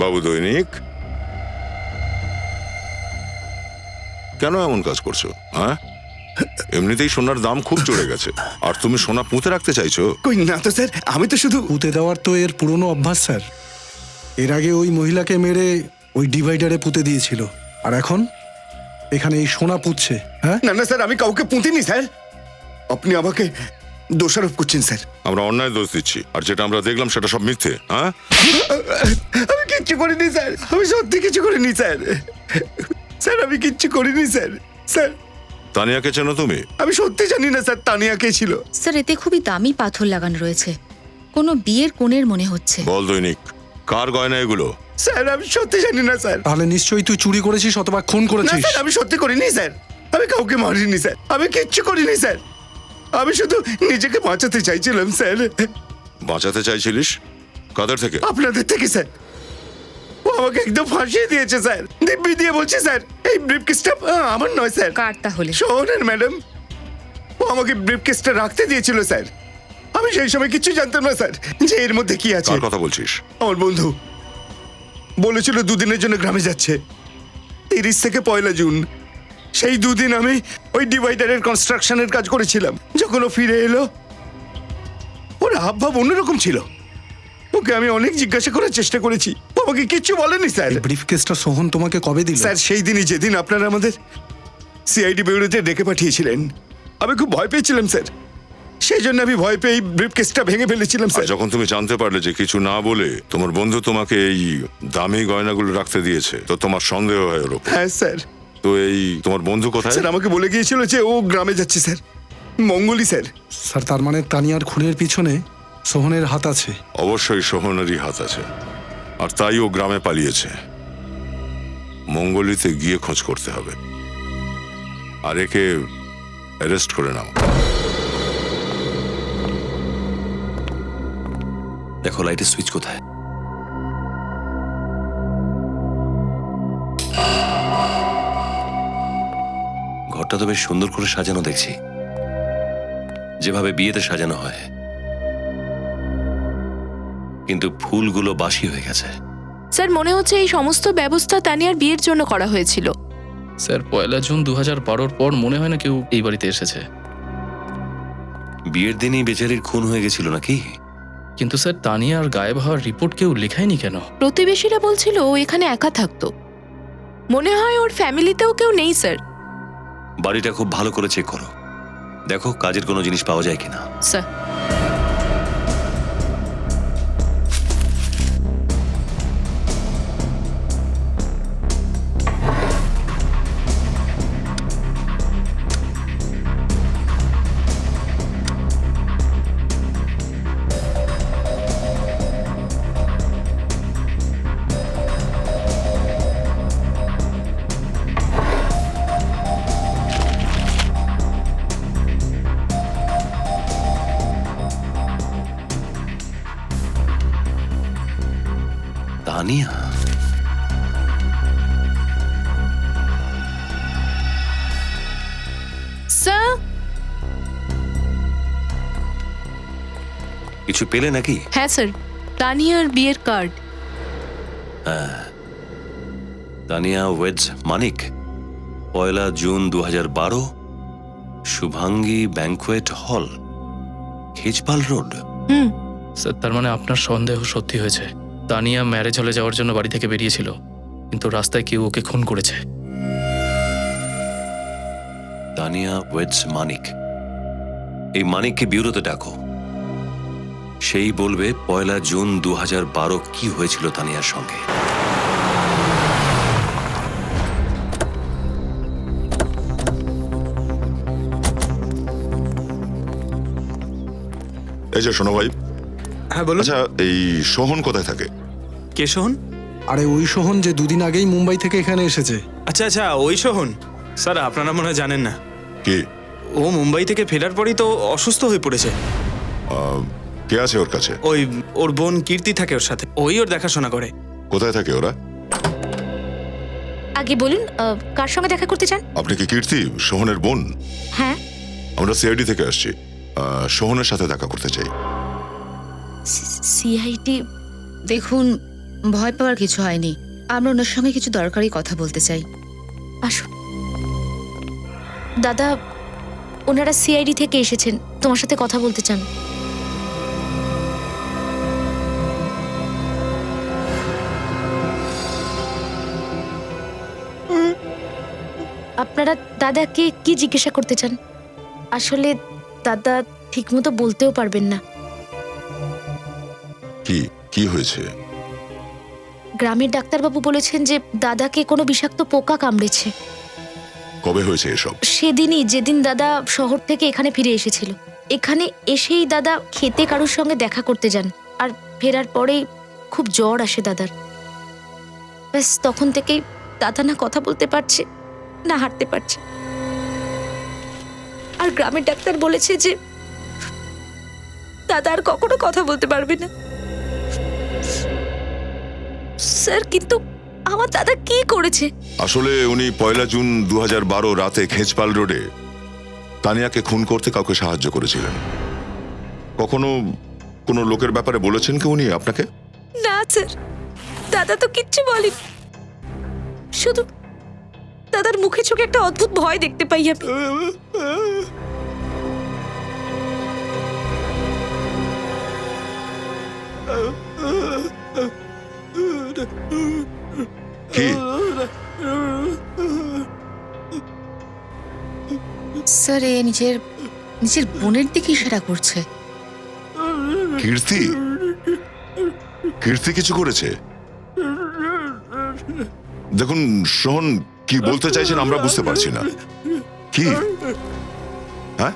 বাবু দৈনিক, কেন এমন কাজ করছো? হ্যাঁ, এমনিতেই সোনার দাম খুব চড়ে গেছে, আর তুমি সোনা পুঁতে রাখতে চাইছো? কই না তো স্যার, আমি তো শুধু পুঁতে দেওয়ার তো এর পুরনো অভ্যাস স্যার। এর আগে ওই মহিলাকে মেরে ওই ডিভাইডারে পুঁতে দিয়েছিল, আর এখন এখানে এই সোনা পুঁতছে। হ্যাঁ না না স্যার, আমি কাউকে পুঁতিনি স্যার, আপনি আমাকে দোষারোপ করছেন স্যার। আমরা অন্যায় দোষ দিচ্ছি, আর যেটা আমরা দেখলাম সেটা সব মিথ্যে। হ্যাঁ, আমি কিচ্ছু করিনি স্যার, আমি সত্যি কিছু করিনি স্যার। স্যার আমি কিচ্ছু করিনি স্যার। স্যার তানিয়াকে চেনো তুমি? আমি সত্যি জানি না স্যার তানিয়া কে ছিল। স্যার, এতে খুবই দামি পাথর লাগানো রয়েছে, কোনো বিয়ের কোণের মনে হচ্ছে। বল দৈনিক, কার গয়না এগুলো? স্যার আমি সত্যি জানি না স্যার। তাহলে নিশ্চয়ই তুই চুরি করেছিস অথবা খুন না করেছিস। স্যার, আমি সত্যি করিনি স্যার, আমি কাউকে মারিনি স্যার, আমি কিচ্ছু করিনি স্যার, আমি শুধু নিজেকে বাঁচাতে চাইছিলাম স্যার। বাঁচাতে চাইছিলিস? কাদের থেকে? আপনাদের থেকে স্যার। ও আমাকে একদম ফাঁসিয়ে দিয়েছে স্যার, দিব্যি দিয়ে বলছে স্যার এই ব্রিফকেসটা আমার নয় স্যার। কার তাহলে? শোনেন ম্যাডাম, ও আমাকে ব্রিফকেসটা রাখতে দিয়েছিল স্যার, আমি আমি সেই সময় কিচ্ছু জানতাম না স্যার যে এর মধ্যে কি আছে। কার কথা বলছিস? আমার বন্ধু বলেছিল দুদিনের জন্য গ্রামে যাচ্ছে, 30 থেকে 1 জুন। সেই দুদিন আমি ওই ডিভাইডারের কনস্ট্রাকশনের কাজ করেছিলাম। যখন ও ফিরে এলো ওর হাবভাব অন্যরকম ছিল। ওকে আমি অনেক জিজ্ঞাসা করার চেষ্টা করেছি, ও আমাকে কিচ্ছু বলেনি স্যার। ব্রিফকেসটা সোহন তোমাকে কবে দিল? স্যার সেই দিনই যেদিন আপনারা আমাদের সিআইডি ব্যুরোতে ডেকে পাঠিয়েছিলেন। আমি খুব ভয় পেয়েছিলাম স্যার, সেই জন্য আমি ভয় পেয়ে ব্রিফকেসটা ভেঙে ফেলেছিলাম আর স্যার। যখন তুমি জানতে পারলে যে কিছু না বলে তোমার বন্ধু তোমাকে এই দামি গয়নাগুলো রাখতে দিয়েছে, তো তোমার সন্দেহ হয় ওর উপর। হ্যাঁ স্যার। তো এই তোমার বন্ধু কোথায়? স্যার আমাকে বলে গিয়েছিল যে ও গ্রামে যাচ্ছে স্যার, মঙ্গলি স্যার। স্যার তার মানে তানিয়ার খুনের পিছনে সোহনের হাত আছে? অবশ্যই সোহনেরই হাত আছে, আর তাই ও গ্রামে পালিয়েছে। মঙ্গলিতে গিয়ে খোঁজ করতে হবে, আর একে অ্যারেস্ট করে নাও। দেখো লাইটের সুইচ কোথায়? ঘরটা তো বেশ সুন্দর করে সাজানো দেখছি, যেভাবে বিয়েতে সাজানো হয়, কিন্তু ফুলগুলো বাসি হয়ে গেছে। স্যার মনে হচ্ছে এই সমস্ত ব্যবস্থা তানিয়ার বিয়ের জন্য করা হয়েছিল। স্যার 1 জুন 2012 পর মনে হয় না কেউ এই বাড়িতে এসেছে। বিয়ের দিনই বেচারির খুন হয়ে গেছিল নাকি? কিন্তু স্যার তানিয়ার গায়েব হওয়ার রিপোর্ট কেউ লেখায়নি কেন? প্রতিবেশীরা বলছিল ও এখানে একা থাকতো। মনে হয় ওর ফ্যামিলিতেও কেউ নেই স্যার। বাড়িটা খুব ভালো করে চেক করো, দেখো কাজের কোনো জিনিস পাওয়া যায় কিনা। স্যার তানিয়া? স্যার কিছু পেলে নাকি? হ্যাঁ স্যার, তানিয়ার বিয়ের কার্ড। হ্যাঁ, Tania weds Manik, 1 June 2012, Shubhangi banquet hall, খেজপাল রোড। স্যার তার মানে আপনার সন্দেহ সত্যি হয়েছে। তানিয়া ম্যারেজ হলে যাওয়ার জন্য বাড়ি থেকে বেরিয়েছিল, কিন্তু রাস্তায় কেউ ওকে খুন করেছে। তানিয়া ওয়েডস মানিক। এই মানিককে ব্যুরোতে ডাকো, সেই বলবে 1 জুন 2012 কি হয়েছিল তানিয়ার সঙ্গে। এই যে শোনো ভাই। হ্যাঁ বলুন। আচ্ছা এই সোহন কোথায় থাকে? কে সোহন? আরে ওই সোহন যে দুদিন আগেই মুম্বাই থেকে এখানে এসেছে। আচ্ছা আচ্ছা, ওই সোহন। স্যার আপনারা মনে হয় জানেন না। কি? ও মুম্বাই থেকে ফেরার পরই তো অসুস্থ হয়ে পড়েছে। কে আছে ওর কাছে? ওই ওর বোন কীর্তি থাকে ওর সাথে, ওই ওর দেখাশোনা করে। কোথায় থাকে ওরা? আগে বলুন কার সঙ্গে দেখা করতে চান? আপনি কি কীর্তি, সোহনের বোন? হ্যাঁ। আমরা সিআইডি থেকে আসছি, সোহনের সাথে দেখা করতে চাই। সিআইডি? দেখুন, ভয় পাওয়ার কিছু হয়নি। আমরা ওনার সঙ্গে কিছু দরকারি কথা বলতে চাই। আসুন। দাদা, ওনারা সিআইডি থেকে এসেছেন, তোমার সাথে কথা বলতে চান। আপনারা দাদাকে কি জিজ্ঞাসা করতে চান? আসলে দাদা ঠিকমতো বলতেও পারবেন না। কি কি হয়েছে? গ্রামের ডাক্তারবাবু বলেছেন যে দাদাকে কোনো বিষাক্ত পোকা কামড়েছে। কবে হয়েছে এসব? সেদিনই, যেদিন দাদা শহর থেকে এখানে ফিরে এসেছিল। এখানে এসেই দাদা খেতে কারুর সঙ্গে দেখা করতে যান, আর ফেরার পরেই খুব জ্বর আসে দাদার। ব্যাস তখন থেকেই দাদা না কথা বলতে পারছে, না হাঁটতে পারছে। আর গ্রামের ডাক্তার বলেছে যে দাদা আর কখনো কথা বলতে পারবে না। স্যার কিন্তু আমার দাদা কি করেছে? আসলে উনি 1 জুন 2012 রাতে খেজপাল রোডে তানিয়াকে খুন করতে কাউকে সাহায্য করেছিলেন। কখনো কোনো লোকের ব্যাপারে বলেছেন কি উনি আপনাকে? না স্যার, দাদা তো কিচ্ছু বলেনি। শুধু দাদার মুখে চোখে একটা অদ্ভুত ভয় দেখতে পাই আমি। কি স্যার এ নিজের নিজের বোনের দিকে ইশারা করছে। কীর্তি? কীর্তি কিছু করেছে? দেখুন সোহন, কি বলতে চাইছেন আমরা বুঝতে পারছি না। কি? হ্যাঁ,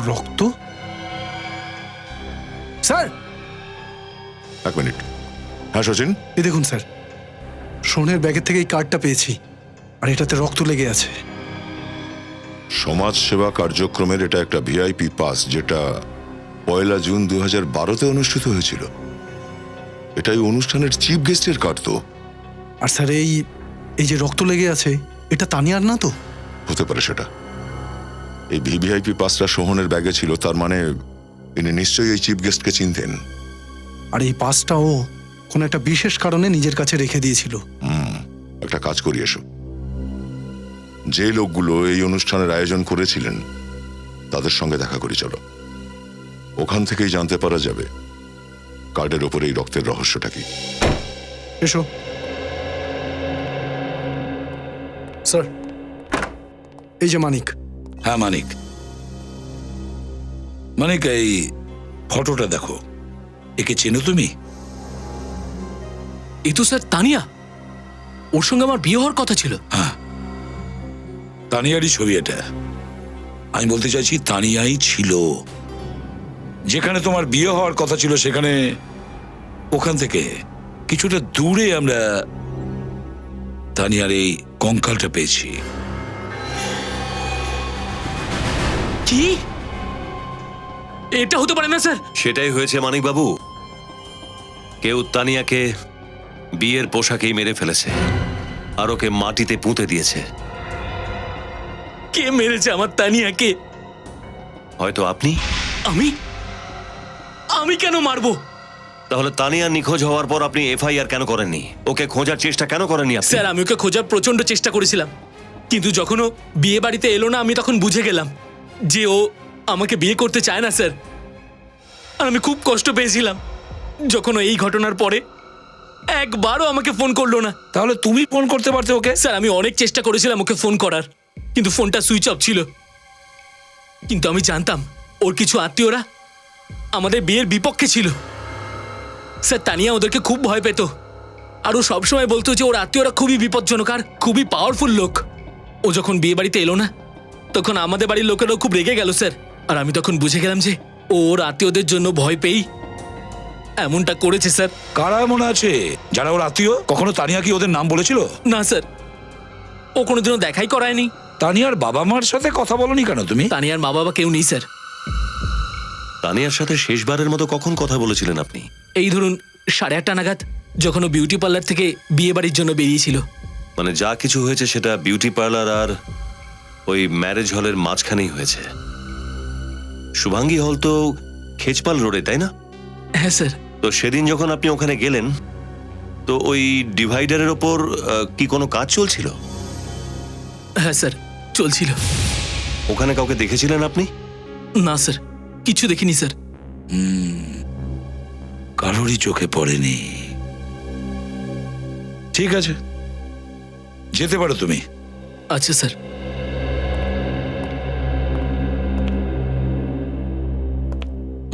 রক্ত? স্যার, এক মিনিট। হ্যাঁ সচিন, এই দেখুন স্যার, সোনের ব্যাগের থেকে এই কার্ডটা পেয়েছি, আর এটাতে রক্ত লেগে আছে। সমাজ সেবা কার্যক্রমের এটা একটা ভিআইপি পাস, যেটা 1 জুন 2012-তে অনুষ্ঠিত হয়েছিল। এটাই অনুষ্ঠানের চিফ গেস্টের কার্ড তো। আর স্যার এই যে রক্ত লেগে আছে, এটা তানিয়ার না তো? হতে পারে সেটা। এই ভিভিআইপি পাসটা সোহনের ব্যাগে ছিল, তার মানে ইনি নিশ্চয়ই এই চিফ গেস্টকে চিনতেন। আর এই পাসটাও কোনো একটা বিশেষ কারণে নিজের কাছে রেখে দিয়েছিল। একটা কাজ করি, এসো। যে লোকগুলো এই অনুষ্ঠানের আয়োজন করেছিলেন তাদের সঙ্গে দেখা করি, চলো। ওখান থেকেই জানতে পারা যাবে কার্ডের ওপরে এই রক্তের রহস্যটা কি। এসো স্যার, এই যে মানিক। হ্যাঁ মানিক, মানিক এই ফটোটা দেখো, একে চেনো তুমি? এ তো স্যার তানিয়া, ওর সঙ্গে আমার বিয়ে হওয়ার কথা ছিল। হ্যাঁ, তানিয়ারই ছবি এটা। আমি বলতে চাইছি তানিয়াই ছিল। যেখানে তোমার বিয়ে হওয়ার কথা ছিল সেখানে, ওখান থেকে কিছুটা দূরে আমরা তানিয়ার এই কঙ্কালটা পেয়েছি। কি? এটা হতে পারে না স্যার। সেটাই হয়েছে মানিক বাবু। কেউ তানিয়াকে বিয়ের পোশাকেই মেরে ফেলেছে আর ওকে মাটিতে পুঁতে দিয়েছে। কে মেরেছে আমার তানিয়াকে? হয়তো আপনি। আমি? আমি কেন মারবো? তাহলে তানিয়া নিখোঁজ হওয়ার পর আপনি এফআইআর কেন করেননি? ওকে খোঁজার চেষ্টা কেন করেননি আপনি? স্যার, আমি ওকে খোঁজার প্রচন্ড চেষ্টা করেছিলাম, কিন্তু যখন ও বিয়ে বাড়িতে এলো না, আমি তখন বুঝে গেলাম যে ও আমাকে বিয়ে করতে চায় না স্যার। আর আমি খুব কষ্ট পেয়েছিলাম যখন ও এই ঘটনার পরে একবারও আমাকে ফোন করলো না। তাহলে তুমি ফোন করতে পারতে ওকে। স্যার, আমি অনেক চেষ্টা করেছিলাম ওকে ফোন করার, কিন্তু ফোনটা সুইচ অফ ছিল। কিন্তু আমি জানতাম ওর কিছু আত্মীয়রা আমাদের বিয়ের বিপক্ষে ছিল। স্যার, তানিয়া ওদেরকে খুব ভয় পেত, আর ও সবসময় বলতো যে ওর আত্মীয়রা খুবই বিপজ্জনক আর খুবই পাওয়ারফুল লোক। ও যখন বিয়ে বাড়িতে এলো না, তখন আমাদের বাড়ির লোকেরাও খুব রেগে গেল স্যার। আর আমি তখন বুঝে গেলাম যে ও ওর আত্মীয়দের জন্য ভয় পেয়েই এমনটা করেছে স্যার। কারা মনে আছে যারা ওর আত্মীয়? কখনো তানিয়া কি ওদের নাম বলেছিল? না স্যার, ও কোনোদিনও দেখাই করায়নি। তানিয়ার বাবা মার সাথে কথা বলনি কেন তুমি? তানিয়ার মা বাবা কেউ নেই স্যার। তানিয়ার সাথে শেষবারের মতো কখন কথা বলেছিলেন আপনি? এই ধরুন 8:30 নাগাদ, যখন ও বিউটি পার্লার থেকে বিয়ে বাড়ির জন্য বেরিয়েছিল। মানে যা কিছু হয়েছে সেটা বিউটি পার্লার আর ওই ম্যারেজ হলের মাঝখানেই হয়েছে। শুভাঙ্গী হল তো খেজপাল রোডে, তাই না? হ্যাঁ স্যার। তো সেদিন যখন আপনি ওখানে গেলেন, তো ওই ডিভাইডারের ওপর কি কোনো কাজ চলছিল? হ্যাঁ স্যার, চলছিল। ওখানে কাউকে দেখেছিলেন আপনি? না স্যার, কিছু দেখিনি স্যার। কারোরই চোখে পড়েনি। ঠিক আছে, যেতে পারো তুমি। আচ্ছা স্যার।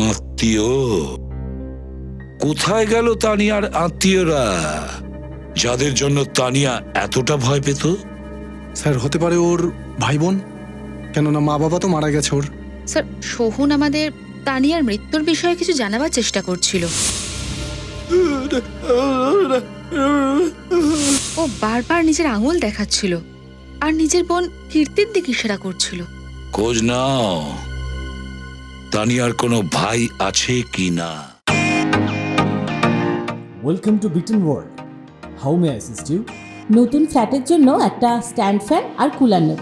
আত্মীয় কোথায় গেল? তানিয়ার আত্মীয়রা, যাদের জন্য তানিয়া এতটা ভয় পেত? স্যার, হতে পারে ওর ভাই বোন, কেননা মা বাবা তো মারা গেছে ওর। স্যার, সোহন আমাদের তানিয়ার মৃত্যুর বিষয়ে কিছু জানাবার চেষ্টা করছিল। ও বারবার নিজের আঙুল দেখাচ্ছিল আর নিজের বোন কীর্তির দিকে ইশারা করছিল। খোঁজ নাও তানিয়ার কোনো ভাই আছে কি না। Welcome to Beaten World. How may I assist you? নতুন ফ্ল্যাটের জন্য একটা স্ট্যান্ড ফ্যান আর কুলার নেব।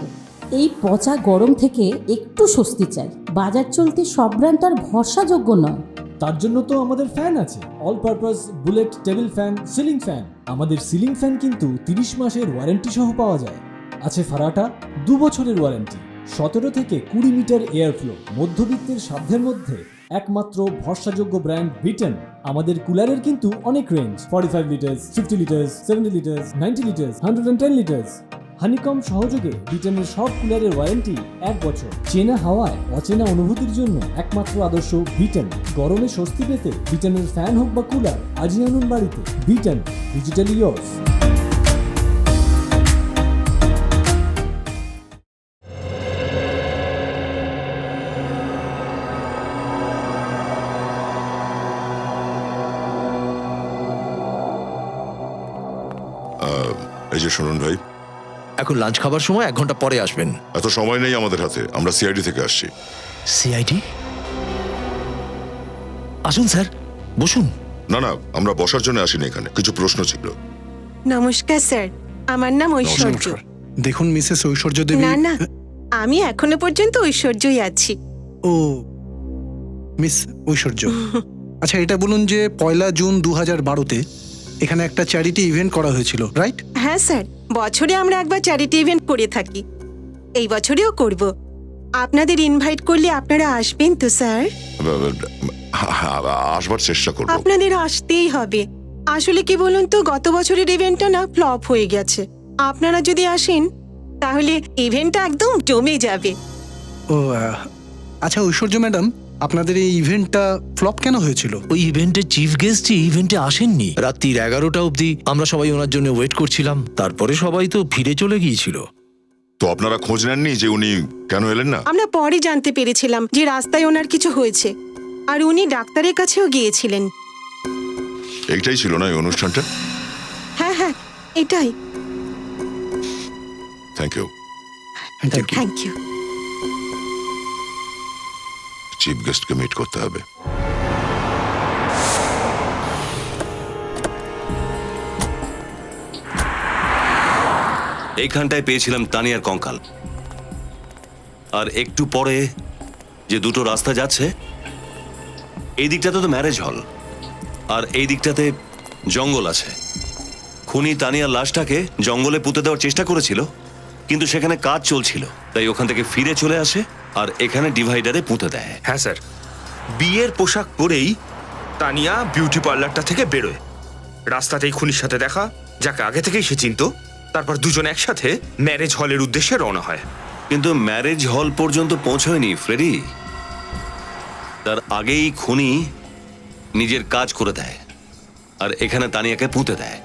এই পচা গরম থেকে একটু স্বস্তি চাই। বাজার চলতে সব ব্র্যান্ড আর ভরসাযোগ্য নয়। তার জন্য তো আমাদের ফ্যান আছে, all purpose bullet table fan, ceiling fan. আমাদের সিলিং ফ্যান কিন্তু 30 মাসের ওয়ারেন্টি সহ পাওয়া যায়। আছে ফারাটা 2 বছরের ওয়ারেন্টি, 17 থেকে 20 মিটার এয়ার ফ্লো, মধ্যবিত্তের সাধ্যের মধ্যে একমাত্র ভরসাযোগ্য ব্র্যান্ড বিটেন। আমাদের কুলারের কিন্তু অনেক range, 45 litres, 50 litres, 70 litres, 90 litres, 110 litres. Honeycomb সহযোগে বিটেনের সব কুলারের ওয়ারেন্টি 1 বছর। চেনা হাওয়ায় অচেনা অনুভূতির জন্য একমাত্র আদর্শ বিটেন। গরমে স্বস্তি পেতে বিটেনের ফ্যান হোক বা কুলার, আজই আনুন বাড়িতে। Beaten, digitally yours. এই যে শুনুন ভাই, এখন লাঞ্চ খাবার সময় 1 ঘন্টা পরে আসবেন। এত সময় নেই আমাদের হাতে, আমরা সিআইডি থেকে আসছি। সিআইডি? আসুন স্যার, বসুন। না না, আমরা বসার জন্য আসিনি, এখানে কিছু প্রশ্ন ছিল। নমস্কার স্যার, আমার নাম ঐশ্বর্য। দেখুন মিসেস ঐশ্বর্য দেবী। না না, আমি এখনো পর্যন্ত ঐশ্বর্যই আছি। ও মিস ঐশ্বর্য, আচ্ছা এটা বলুন যে 1 জুন 2012-তে এখানে একটা চ্যারিটি ইভেন্ট করা হয়েছিল, রাইট? হ্যাঁ স্যার, বছরে আমরা একবার চ্যারিটি ইভেন্ট করে থাকি। এই বছরেও করব। আপনাদের ইনভাইট করলে আপনারা আসবেন তো স্যার? আসবার চেষ্টা করব। আপনাদের আসতেই হবে। আসলে কি বলুন তো, গত বছরের ইভেন্টটা না ফ্লপ হয়ে গেছে। আপনারা যদি আসেন তাহলে ইভেন্টটা একদম জমে যাবে। ও আচ্ছা ঐশ্বর্য ম্যাডাম, আপনাদের এই ইভেন্টটা ফ্লপ কেন হয়েছিল? ওই ইভেন্টের চিফ গেস্টই ইভেন্টে আসেননি। রাত্রির 11টা অবধি আমরা সবাই ওনার জন্য ওয়েট করছিলাম, তারপরে সবাই তো ফিরে চলে গিয়েছিল। তো আপনারা খোঁজ নেননি যে উনি কেন এলেন না? আমরা পরে জানতে পেরেছিলাম যে রাস্তায় ওনার কিছু হয়েছে, আর উনি ডাক্তারের কাছেও গিয়েছিলেন। এইটাই ছিল না এই অনুষ্ঠানটা? হ্যাঁ হ্যাঁ, এটাই। Thank you. Thank you. Chief গেস্টকে মিট করতে হবে। এইখানটায় পেয়েছিলাম তানিয়ার কঙ্কাল, আর একটু পরে যে দুটো রাস্তা যাচ্ছে, এই দিকটাতে তো ম্যারেজ হল, আর এই দিকটাতে জঙ্গল আছে। খুনি তানিয়ার লাশটাকে জঙ্গলে পুঁতে দেওয়ার চেষ্টা করেছিল, কিন্তু সেখানে কাজ চলছিল, তাই ওখান থেকে ফিরে চলে আসে আর এখানে ডিভাইডারে পুঁতে দেয়। হ্যাঁ স্যার, বিয়ের পোশাক পরেই তানিয়া বিউটি পার্লারটা থেকে বেরোয়। রাস্তাতেই খুনির সাথে দেখা, যাকে আগে থেকেই সে চিনতো। তারপর দুজন একসাথে ম্যারেজ হলের উদ্দেশ্যে রওনা হয়। কিন্তু ম্যারেজ হল পর্যন্ত পৌঁছয়নি ফ্রেডি, তার আগেই খুনি নিজের কাজ করে দেয় আর এখানে তানিয়াকে পুঁতে দেয়।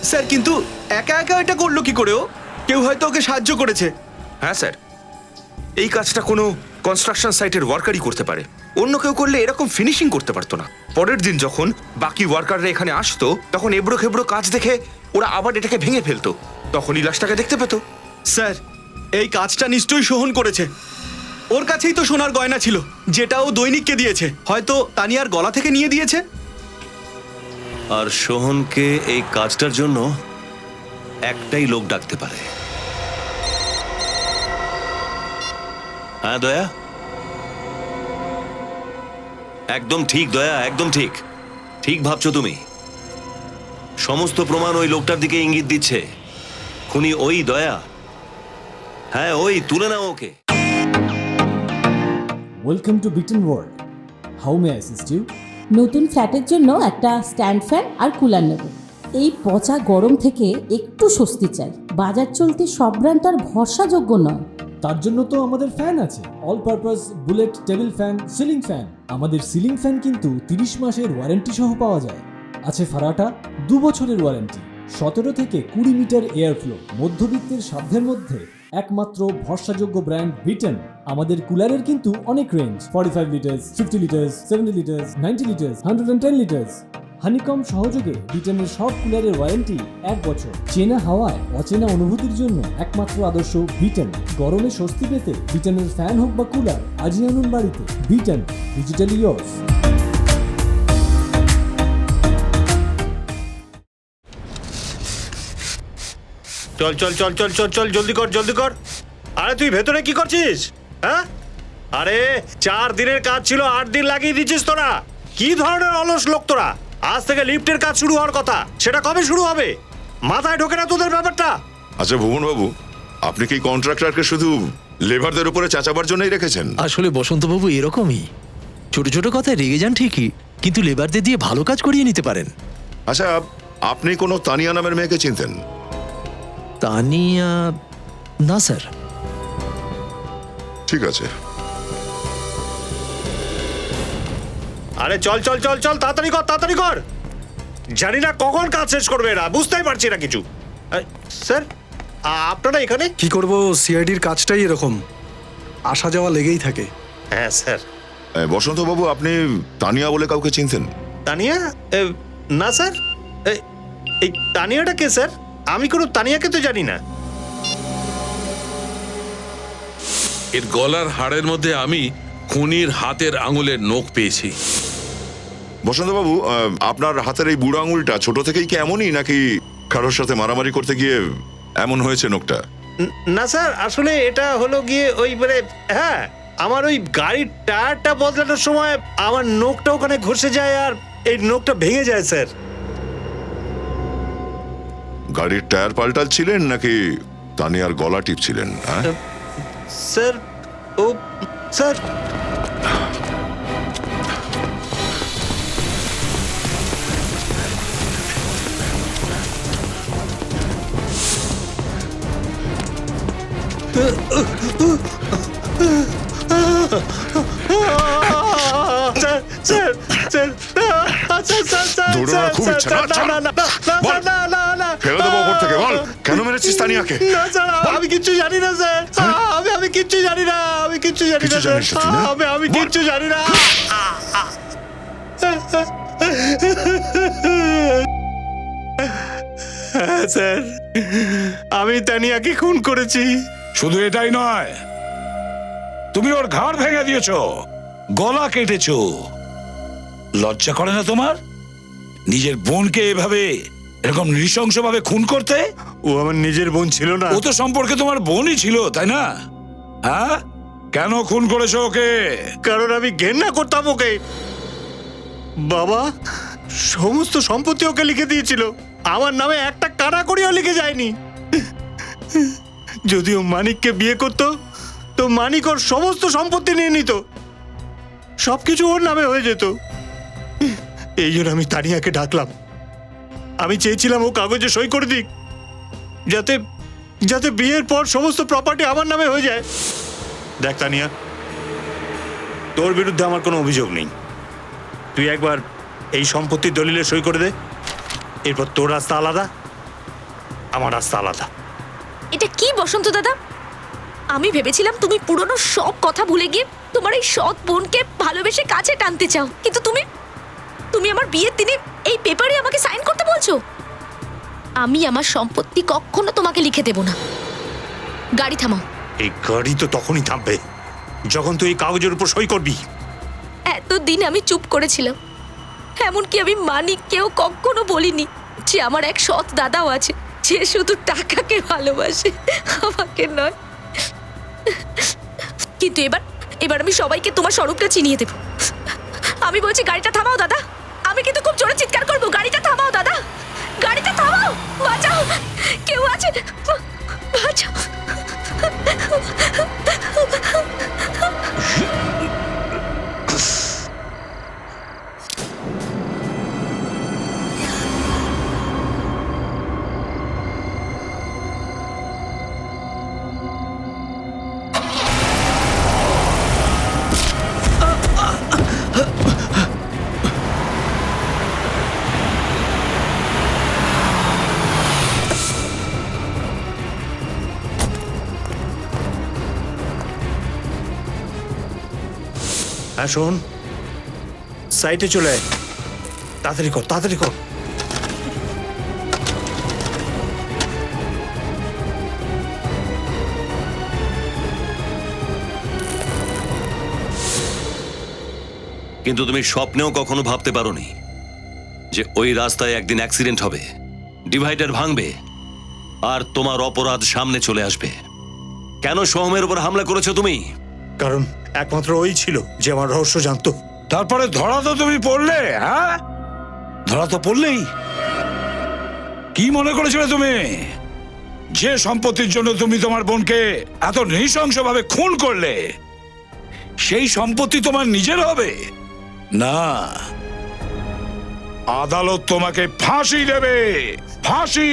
স্যার কিন্তু একা একা এটা করলো কি করে? ও কেউ হয়তো ওকে সাহায্য করেছে। হ্যাঁ স্যার, এই কাজটা কোনো কনস্ট্রাকশন সাইটের ওয়ার্কারই করতে পারে। অন্য কেউ করলে এরকম ফিনিশিং করতে পারতো না। পরের দিন যখন বাকি ওয়ার্কাররা এখানে আসতো, তখন এবড়ো খেবড়ো কাজ দেখে ওরা আবার এটাকে ভেঙে ফেলতো, তখনই লাশটাকে দেখতে পেত। স্যার, এই কাজটা নিশ্চয়ই সোহন করেছে। ওর কাছেই তো সোনার গয়না ছিল, যেটা ও দৈনিককে দিয়েছে। হয়তো তানিয়ার গলা থেকে নিয়ে দিয়েছে। আর সোহনকে এই কাজটার জন্য একটাই লোক ডাকতে পারে। হ্যাঁ দয়া, একদম ঠিক দয়া, একদম ঠিক। ঠিক ভাবছো তুমি। সমস্ত প্রমাণ ওই লোকটার দিকে ইঙ্গিত দিচ্ছে। খুনি ওই দয়া। হ্যাঁ ওই, তুলে নাও ওকে। ওয়েলকাম টু বিটেন world. How may I assist you? নতুন ফ্ল্যাটের জন্য একটা স্ট্যান্ড ফ্যান আর কুলার নেব। এই পচা গরম থেকে একটু স্বস্তি চাই। বাজার চলতে সব ব্র্যান্ড আর ভরসাযোগ্য নয়। তার জন্য তো আমাদের ফ্যান আছে, all purpose bullet table fan, ceiling fan. আমাদের সিলিং ফ্যান কিন্তু 30 মাসের ওয়ারেন্টি সহ পাওয়া যায়। আছে ফারাটা 2 বছরের ওয়ারেন্টি, 17 থেকে 20 মিটার এয়ার ফ্লো, মধ্যবিত্তের সাধ্যের মধ্যে একমাত্র ভরসাযোগ্য ব্র্যান্ড বিটেন। আমাদের কুলারের কিন্তু অনেক range, 45 litres, 50 litres, 70 litres, 90 litres, 110 litres. Honeycomb সহযোগে বিটেনের সব কুলারের ওয়ারেন্টি 1 বছর। চেনা হাওয়ায় অচেনা অনুভূতির জন্য একমাত্র আদর্শ বিটেন। গরমে স্বস্তি পেতে বিটেনের ফ্যান হোক বা কুলার, আজই আনুন বাড়িতে। Beaten, digitally yours. চল চল চল চল চল চল জলদি কর জলদি কর। আরে তুই ভেতরে কি করছিস? হ্যাঁ, আরে 4 দিনের কাজ ছিল 8 দিন লাগিয়ে দিচ্ছিস তোরা। কি ধরনের অলস লোক তোরা? আজ থেকে লিফটের কাজ শুরু হওয়ার কথা, সেটা কবে শুরু হবে? মাথায় ঢোকে না তোদের ব্যাপারটা? আচ্ছা ভুবন বাবু, আপনি কি কন্ট্রাক্টরকে শুধু লেবারদের উপরে চাচাবার জন্যই রেখেছেন? আসলে বসন্তবাবু এরকমই, ছোট ছোট কথায় রেগে যান ঠিকই, কিন্তু লেবারদের দিয়ে ভালো কাজ করিয়ে নিতে পারেন। আচ্ছা, আপনি কোনো তানিয়া নামের মেয়েকে চিনতেন? তানিয়া? না স্যার। ঠিক আছে। আরে চল চল চল চল, তাড়াতাড়ি কর তাড়াতাড়ি কর। জানি না কখন কাজ শেষ করবে এরা, বুঝতেই পারছি না কিছু। স্যার, আপনারা এখানে? কি করব, সিআইডির কাজটাই এরকম, আসা যাওয়া লেগেই থাকে। হ্যাঁ স্যার। বসন্ত বাবু, আপনি তানিয়া বলে কাউকে চিনতেন? তানিয়া? না স্যার। এই তানিয়াটা কে স্যার? আমি কোনো তানিয়াকে তো জানি না। এর গলার হাড়ের মধ্যে আমি খুনির হাতের আঙুলের নখ পেয়েছি। বসন্ত বাবু, আপনার হাতের এই বুড়ো আঙুলটা ছোট থেকেই কি এমনই, নাকি কারোর সাথে মারামারি করতে গিয়ে এমন হয়েছে নখটা? না স্যার, আসলে এটা হলো গিয়ে ওই মানে, হ্যাঁ, আমার ওই গাড়ির টায়ারটা বদলানোর সময় আমার নখটা ওখানে ঘষে যায় আর এই নখটা ভেঙে যায় স্যার। গাড়ির টায়ার পাল্টাচ্ছিলেন নাকি তানিয়ার গলা টিপছিলেন? স্যার, ও স্যার, কেন মেরেছিস তানিয়াকে? আমি কিচ্ছু জানি না স্যার, আমি কিচ্ছু জানি না, আমি কিচ্ছু জানি না স্যার, আমি কিচ্ছু জানি না। হ্যাঁ স্যার, আমি তানিয়াকে খুন করেছি। শুধু এটাই নয়, তুমি ওর ঘাড় ভেঙে দিয়েছো, গলা কেটেছো। লজ্জা করে না তোমার নিজের বোনকে এভাবে এরকম নৃশংসভাবে খুন করতে? ও আমার নিজের বোন ছিল না। ও তো সম্পর্কে তোমার বোনই ছিল, তাই না? হ্যাঁ, কেন খুন করেছো ওকে? কারণ আমি ঘেন্না করতাম ওকে। বাবা সমস্ত সম্পত্তি ওকে লিখে দিয়েছিল, আমার নামে একটা কানা করিও লিখে যায়নি। যদিও মানিককে বিয়ে করতো তো মানিক ওর সমস্ত সম্পত্তি নিয়ে নিত, সবকিছু ওর নামে হয়ে যেত। এই জন্য আমি তানিয়াকে ডাকলাম, আমি চেয়েছিলাম ও কাগজে সই করে দিক, যাতে যাতে বিয়ের পর সমস্ত প্রপার্টি আমার নামে হয়ে যায়। দেখ তানিয়া, তোর বিরুদ্ধে আমার কোনো অভিযোগ নেই, তুই একবার এই সম্পত্তির দলিলে সই করে দে, এরপর তোর রাস্তা আলাদা, আমার রাস্তা আলাদা। এটা কি বসন্ত দাদা? আমি ভেবেছিলাম তুমি পুরনো সব কথা ভুলে গিয়ে তোমার এই সৎ বোনকে ভালোবেসে কাছে টানতে চাও, কিন্তু তুমি আমার বিয়ের দিনে এই পেপারে আমাকে সাইন করতে বলছো। আমি আমার সম্পত্তি কখনো তোমাকে লিখে দেব না। গাড়ি থামাও। এই গাড়ি তো তখনই থামবে যখন তুই এই কাগজের উপর সই করবি। এতদিন আমি চুপ করেছিলাম, এমনকি আমি মানিককেও কখনো বলিনি যে আমার এক সৎ দাদাও আছে, যে শুধু টাকাকে ভালোবাসে, আমাকে নয়। কিন্তু এবার আমি সবাইকে তোমার স্বরূপটা চিনিয়ে দেব। আমি বলছি গাড়িটা থামাও দাদা, আমি কিন্তু খুব জোরে চিৎকার করবো, গাড়িটা থামাও দাদা, গাড়িটা থামাও, বাঁচাও, কেউ আছে, বাঁচাও। হ্যাঁ শোন, সাইটে চলে আয়, তাড়াতাড়ি কর তাড়াতাড়ি কর। কিন্তু তুমি স্বপ্নেও কখনো ভাবতে পারোনি যে ওই রাস্তায় একদিন অ্যাক্সিডেন্ট হবে, ডিভাইডার ভাঙবে, আর তোমার অপরাধ সামনে চলে আসবে। কেন সোহমের উপর হামলা করেছো তুমি? কারণ একমাত্র ওই ছিল যে আমার রহস্য জানতো। তারপরে ধরা তো তুমি পড়লে, হ্যাঁ? ধরা তো পড়লেই। কি মনে করেছিলে তুমি যে সম্পত্তির জন্য তুমি তোমার বোনকে এত নৃশংসভাবে খুন করলে সেই সম্পত্তি তোমার নিজের হবে? না, আদালত তোমাকে ফাঁসি দেবে, ফাঁসি।